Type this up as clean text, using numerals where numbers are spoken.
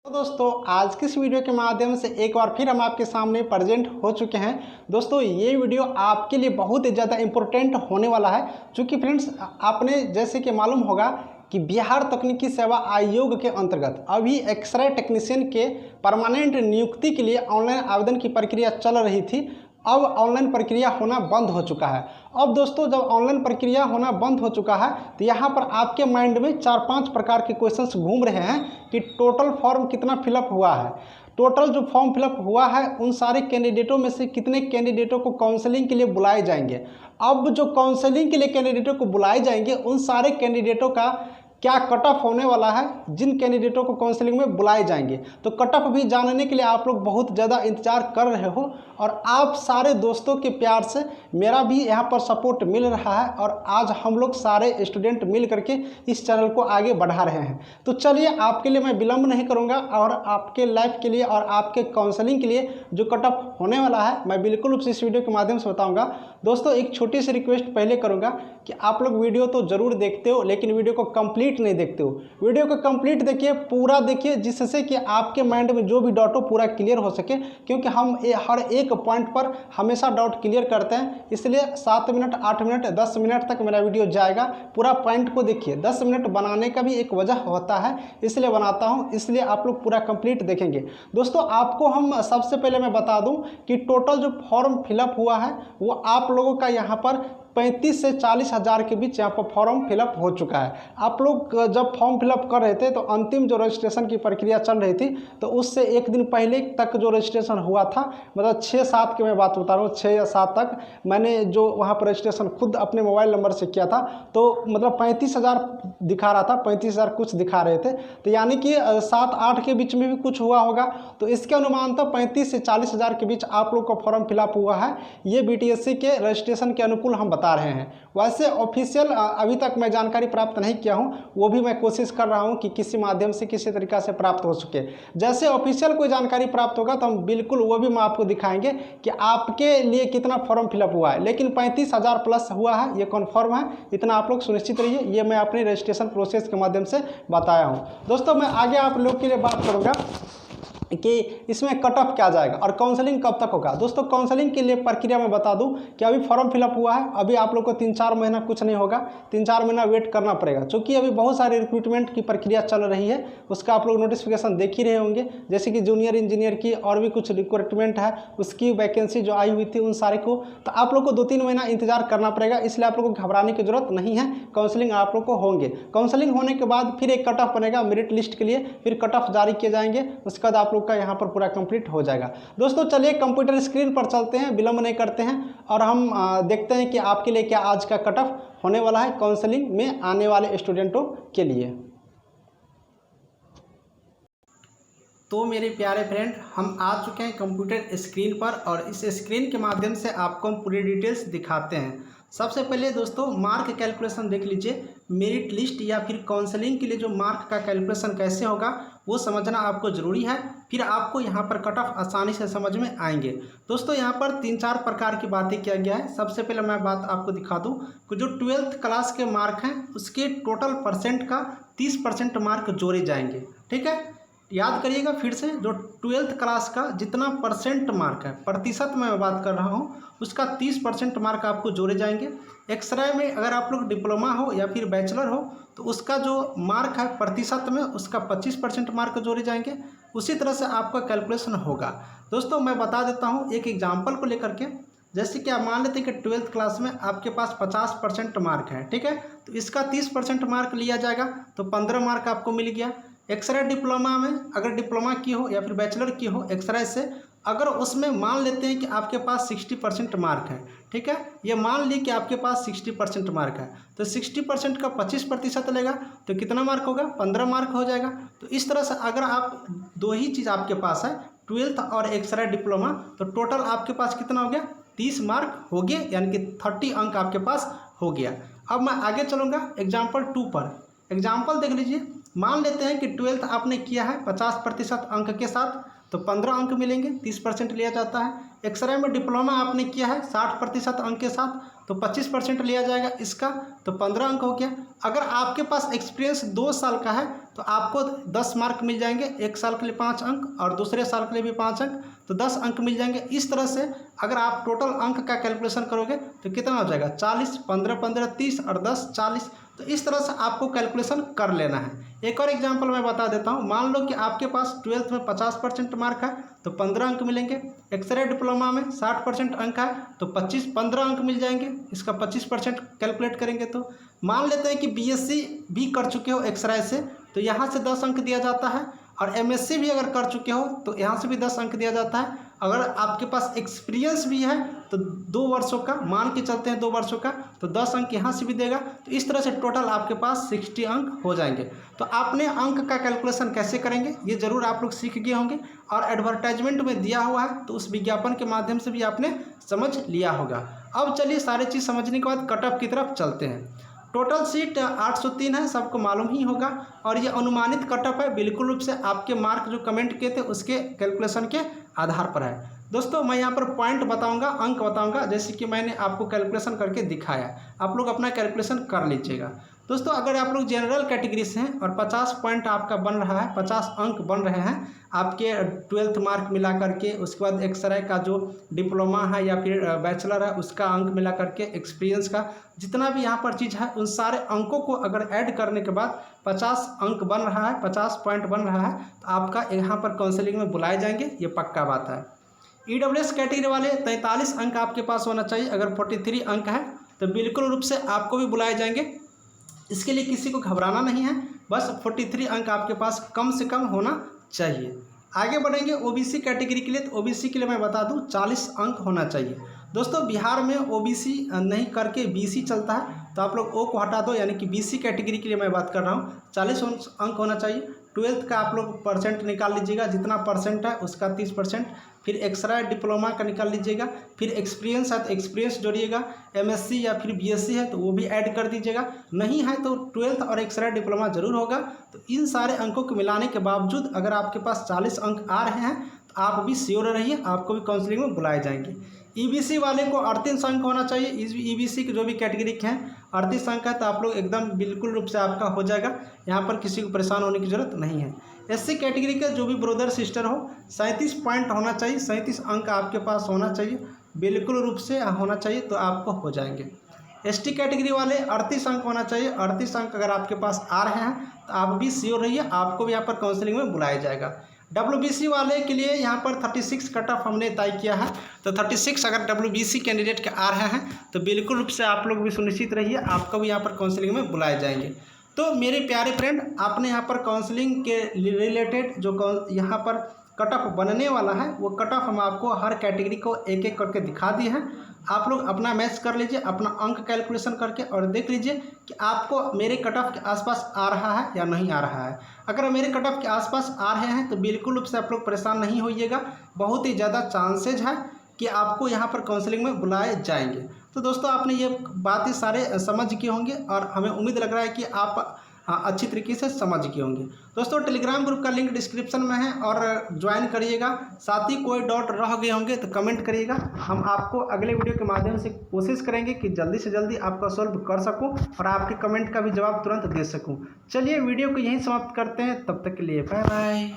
तो दोस्तों आज की इस वीडियो के माध्यम से एक बार फिर हम आपके सामने प्रेजेंट हो चुके हैं। दोस्तों ये वीडियो आपके लिए बहुत ही ज़्यादा इम्पोर्टेंट होने वाला है, क्योंकि फ्रेंड्स आपने जैसे कि मालूम होगा कि बिहार तकनीकी सेवा आयोग के अंतर्गत अभी एक्सरे टेक्नीशियन के परमानेंट नियुक्ति के लिए ऑनलाइन आवेदन की प्रक्रिया चल रही थी। अब ऑनलाइन प्रक्रिया होना बंद हो चुका है। अब दोस्तों जब ऑनलाइन प्रक्रिया होना बंद हो चुका है तो यहाँ पर आपके माइंड में 4-5 प्रकार के क्वेश्चंस घूम रहे हैं कि टोटल फॉर्म कितना फिलअप हुआ है, टोटल जो फॉर्म फिलअप हुआ है उन सारे कैंडिडेटों में से कितने कैंडिडेटों को काउंसलिंग के लिए बुलाए जाएंगे। अब जो काउंसलिंग के लिए कैंडिडेटों को बुलाए जाएंगे उन सारे कैंडिडेटों का क्या कट ऑफ होने वाला है, जिन कैंडिडेटों को काउंसलिंग में बुलाए जाएंगे। तो कट ऑफ भी जानने के लिए आप लोग बहुत ज़्यादा इंतजार कर रहे हो और आप सारे दोस्तों के प्यार से मेरा भी यहाँ पर सपोर्ट मिल रहा है और आज हम लोग सारे स्टूडेंट मिल करके इस चैनल को आगे बढ़ा रहे हैं। तो चलिए आपके लिए मैं विलंब नहीं करूँगा और आपके लाइफ के लिए और आपके काउंसलिंग के लिए जो कट ऑफ होने वाला है मैं बिल्कुल इस वीडियो के माध्यम से बताऊँगा। दोस्तों एक छोटी सी रिक्वेस्ट पहले करूँगा कि आप लोग वीडियो तो ज़रूर देखते हो लेकिन वीडियो को कंप्लीट नहीं देखते हो। वीडियो को कंप्लीट देखिए, पूरा देखिए, जिससे कि आपके माइंड में जो भी डाउट हो पूरा क्लियर हो सके, क्योंकि हम हर एक पॉइंट पर हमेशा डाउट क्लियर करते हैं। इसलिए 7 मिनट 8 मिनट 10 मिनट तक मेरा वीडियो जाएगा। पूरा पॉइंट को देखिए। 10 मिनट बनाने का भी एक वजह होता है, इसलिए बनाता हूँ, इसलिए आप लोग पूरा कंप्लीट देखेंगे। दोस्तों आपको हम सबसे पहले मैं बता दूं कि टोटल जो फॉर्म फिलअप हुआ है वो आप लोगों का यहाँ पर 35 से 40 हज़ार के बीच यहाँ पर फॉर्म फिलअप हो चुका है। आप लोग जब फॉर्म फिलअप कर रहे थे तो अंतिम जो रजिस्ट्रेशन की प्रक्रिया चल रही थी तो उससे एक दिन पहले तक जो रजिस्ट्रेशन हुआ था, मतलब 6-7 की मैं बात बता रहा हूँ, 6 या 7 तक मैंने जो वहाँ पर रजिस्ट्रेशन खुद अपने मोबाइल नंबर से किया था तो मतलब 35,000 दिखा रहा था, 35,000 कुछ दिखा रहे थे। तो यानी कि 7-8 के बीच में भी कुछ हुआ होगा। तो इसके अनुमान तो 35 से 40 हज़ार के बीच आप लोग का फॉर्म फिलअप हुआ है। ये BTSC के रजिस्ट्रेशन के अनुकूल हम बता रहे हैं। वैसे ऑफिशियल अभी तक मैं जानकारी प्राप्त नहीं किया हूं, वो भी मैं कोशिश कर रहा हूं कि किसी माध्यम से किसी तरीका से प्राप्त हो सके। जैसे ऑफिशियल कोई जानकारी प्राप्त होगा तो हम बिल्कुल वो भी हम आपको दिखाएंगे कि आपके लिए कितना फॉर्म फिलअप हुआ है। लेकिन 35,000 प्लस हुआ है, ये कन्फर्म है, इतना आप लोग सुनिश्चित रहिए। ये मैं अपने रजिस्ट्रेशन प्रोसेस के माध्यम से बताया हूँ। दोस्तों मैं आगे आप लोग के लिए बात करूँगा कि इसमें कट ऑफ क्या जाएगा और काउंसलिंग कब तक होगा। दोस्तों काउंसलिंग के लिए प्रक्रिया मैं बता दूं कि अभी फॉर्म फिलअप हुआ है, अभी आप लोग को 3-4 महीना कुछ नहीं होगा, 3-4 महीना वेट करना पड़ेगा, क्योंकि अभी बहुत सारे रिक्रूटमेंट की प्रक्रिया चल रही है। उसका आप लोग नोटिफिकेशन देख ही रहे होंगे, जैसे कि जूनियर इंजीनियर की और भी कुछ रिक्रूटमेंट है, उसकी वैकेंसी जो आई हुई थी उन सारे को। तो आप लोग को 2-3 महीना इंतजार करना पड़ेगा, इसलिए आप लोग को घबराने की जरूरत नहीं है। काउंसलिंग आप लोग को होंगे, काउंसलिंग होने के बाद फिर एक कट ऑफ बनेगा मेरिट लिस्ट के लिए, फिर कट ऑफ जारी किए जाएंगे, उसके बाद आप लोग का यहाँ पर पूरा कंप्लीट हो जाएगा। दोस्तों चलिए कंप्यूटर स्क्रीन पर चलते हैं, विलंब नहीं करते हैं और हम देखते हैं कि आपके लिए क्या आज का कट ऑफ होने वाला है काउंसलिंग में आने वाले स्टूडेंटों के लिए। तो मेरे प्यारे फ्रेंड, हम आ चुके हैं कंप्यूटर स्क्रीन पर और इस स्क्रीन के माध्यम से आपको हम पूरी डिटेल्स दिखाते हैं। सबसे पहले दोस्तों मार्क कैलकुलेशन देख लीजिए। मेरिट लिस्ट या फिर काउंसलिंग के लिए जो मार्क का कैलकुलेशन कैसे होगा वो समझना आपको ज़रूरी है, फिर आपको यहाँ पर कट ऑफ आसानी से समझ में आएंगे। दोस्तों यहाँ पर 3-4 प्रकार की बातें किया गया है। सबसे पहले मैं बात आपको दिखा दूँ कि जो 12th क्लास के मार्क हैं उसके टोटल परसेंट का 30% मार्क जोड़े जाएंगे। ठीक है, याद करिएगा फिर से, जो 12th क्लास का जितना परसेंट मार्क है, प्रतिशत में मैं बात कर रहा हूँ, उसका 30% मार्क आपको जोड़े जाएंगे। एक्सरे में अगर आप लोग डिप्लोमा हो या फिर बैचलर हो तो उसका जो मार्क है प्रतिशत में उसका 25% मार्क जोड़े जाएंगे। उसी तरह से आपका कैलकुलेशन होगा। दोस्तों मैं बता देता हूँ एक एग्जाम्पल को लेकर के। जैसे कि आप मान लेते हैं कि 12th क्लास में आपके पास 50% मार्क है, ठीक है, तो इसका 30% मार्क लिया जाएगा तो 15 मार्क आपको मिल गया। एक्सरे डिप्लोमा में अगर डिप्लोमा की हो या फिर बैचलर की हो एक्सरे से, अगर उसमें मान लेते हैं कि आपके पास 60% मार्क है, ठीक है, ये मान ली कि आपके पास 60% मार्क है तो 60% का 25% लेगा तो कितना मार्क होगा, 15 मार्क हो जाएगा। तो इस तरह से अगर आप दो ही चीज़ आपके पास है, 12th और एक्सरे डिप्लोमा, तो टोटल आपके पास कितना हो गया, 30 मार्क हो गए, यानी कि 30 अंक आपके पास हो गया। अब मैं आगे चलूँगा एग्जाम्पल 2 पर। एग्जाम्पल देख लीजिए, मान लेते हैं कि 12th आपने किया है 50% अंक के साथ, तो 15 अंक मिलेंगे, 30% लिया जाता है। एक्सरे में डिप्लोमा आपने किया है 60% अंक के साथ, तो 25% लिया जाएगा इसका, तो 15 अंक हो गया। अगर आपके पास एक्सपीरियंस 2 साल का है तो आपको 10 मार्क मिल जाएंगे, 1 साल के लिए 5 अंक और दूसरे साल के लिए भी 5 अंक, तो 10 अंक मिल जाएंगे। इस तरह से अगर आप टोटल अंक का कैलकुलेशन करोगे तो कितना हो जाएगा, 40, 15 15 30 और 10 40। तो इस तरह से आपको कैलकुलेशन कर लेना है। एक और एग्जांपल मैं बता देता हूं। मान लो कि आपके पास 12th में 50% मार्क है तो 15 अंक मिलेंगे। एक्सरे डिप्लोमा में 60% अंक है तो 15 अंक मिल जाएंगे। इसका 25% कैलकुलेट करेंगे तो मान लेते हैं कि बीएससी भी कर चुके हो एक्सरे से, तो यहाँ से 10 अंक दिया जाता है, और एमएससी भी अगर कर चुके हो तो यहाँ से भी 10 अंक दिया जाता है। अगर आपके पास एक्सपीरियंस भी है तो 2 वर्षों का मान के चलते हैं, 2 वर्षों का, तो 10 अंक यहाँ से भी देगा। तो इस तरह से टोटल आपके पास 60 अंक हो जाएंगे। तो आपने अंक का कैलकुलेशन कैसे करेंगे ये ज़रूर आप लोग सीख गए होंगे, और एडवर्टाइजमेंट में दिया हुआ है तो उस विज्ञापन के माध्यम से भी आपने समझ लिया होगा। अब चलिए सारी चीज़ समझने के बाद कट ऑफ की तरफ चलते हैं। टोटल सीट 803 है, सबको मालूम ही होगा, और ये अनुमानित कट ऑफ है, बिल्कुल रूप से आपके मार्क जो कमेंट किए थे उसके कैलकुलेशन के आधार पर है। दोस्तों मैं यहाँ पर पॉइंट बताऊंगा, अंक बताऊंगा, जैसे कि मैंने आपको कैलकुलेशन करके दिखाया। आप लोग अपना कैलकुलेशन कर लीजिएगा। दोस्तों अगर आप लोग जनरल कैटेगरी से हैं और 50 पॉइंट आपका बन रहा है, 50 अंक बन रहे हैं आपके 12th मार्क मिला करके, उसके बाद एक्सरे का जो डिप्लोमा है या फिर बैचलर है उसका अंक मिला करके, एक्सपीरियंस का जितना भी यहाँ पर चीज़ है उन सारे अंकों को अगर ऐड करने के बाद 50 अंक बन रहा है, 50 पॉइंट बन रहा है, तो आपका यहाँ पर काउंसलिंग में बुलाए जाएंगे, ये पक्का बात है। ईडब्ल्यूएस कैटेगरी वाले 43 अंक आपके पास होना चाहिए। अगर 43 अंक है तो बिल्कुल रूप से आपको भी बुलाए जाएंगे। इसके लिए किसी को घबराना नहीं है, बस 43 अंक आपके पास कम से कम होना चाहिए। आगे बढ़ेंगे ओबीसी कैटेगरी के लिए, तो ओबीसी के लिए मैं बता दूं 40 अंक होना चाहिए। दोस्तों बिहार में ओबीसी नहीं करके बीसी चलता है, तो आप लोग ओ को हटा दो, यानी कि बीसी कैटेगरी के लिए मैं बात कर रहा हूँ। 40 अंक होना चाहिए। 12th का आप लोग परसेंट निकाल लीजिएगा, जितना परसेंट है उसका 30%, फिर एक्सरे डिप्लोमा का निकाल लीजिएगा, फिर एक्सपीरियंस है तो एक्सपीरियंस जोड़िएगा, एमएससी या फिर बीएससी है तो वो भी ऐड कर दीजिएगा, नहीं है तो 12th और एक्सरे डिप्लोमा जरूर होगा। तो इन सारे अंकों को मिलाने के बावजूद अगर आपके पास 40 अंक आ रहे हैं तो आप भी श्योर रहिए, आपको भी काउंसलिंग में बुलाए जाएंगे। ईबीसी वाले को 38 अंक होना चाहिए। ईबीसी के जो भी कैटेगरी के हैं 38 अंक है, तो आप लोग एकदम बिल्कुल रूप से आपका हो जाएगा, यहाँ पर किसी को परेशान होने की जरूरत नहीं है। एससी कैटेगरी का जो भी ब्रदर सिस्टर हो 37 पॉइंट होना चाहिए, 37 अंक आपके पास होना चाहिए, बिल्कुल रूप से होना चाहिए, तो आपको हो जाएंगे। एसटी कैटेगरी वाले 38 अंक होना चाहिए। 38 अंक अगर आपके पास आ रहे हैं तो आप भी श्योर रहिए, आपको भी यहाँ पर काउंसलिंग में बुलाया जाएगा। डब्ल्यूबीसी वाले के लिए यहाँ पर 36 कट ऑफ हमने तय किया है, तो 36 अगर डब्ल्यूबीसी कैंडिडेट के आ रहे हैं तो बिल्कुल रूप से आप लोग भी सुनिश्चित रहिए, आपको भी यहाँ पर काउंसलिंग में बुलाए जाएंगे। तो मेरे प्यारे फ्रेंड, आपने यहाँ पर काउंसलिंग के रिलेटेड जो यहाँ पर कट ऑफ बनने वाला है वो कट ऑफ हम आपको हर कैटेगरी को एक एक करके दिखा दिए हैं। आप लोग अपना मैच कर लीजिए, अपना अंक कैलकुलेशन करके, और देख लीजिए कि आपको मेरे कट ऑफ के आसपास आ रहा है या नहीं आ रहा है। अगर मेरे कट ऑफ के आसपास आ रहे हैं तो बिल्कुल रूप से आप लोग परेशान नहीं होइएगा, बहुत ही ज़्यादा चांसेज है कि आपको यहाँ पर काउंसलिंग में बुलाए जाएंगे। तो दोस्तों आपने ये बातें सारे समझ गए होंगे, और हमें उम्मीद लग रहा है कि आप अच्छी तरीके से समझ गए होंगे। दोस्तों टेलीग्राम ग्रुप का लिंक डिस्क्रिप्शन में है और ज्वाइन करिएगा। साथ ही कोई डाउट रह गए होंगे तो कमेंट करिएगा, हम आपको अगले वीडियो के माध्यम से कोशिश करेंगे कि जल्दी से जल्दी आपका सॉल्व कर सकूं और आपके कमेंट का भी जवाब तुरंत दे सकूं। चलिए वीडियो को यहीं समाप्त करते हैं, तब तक के लिए बाय बाय।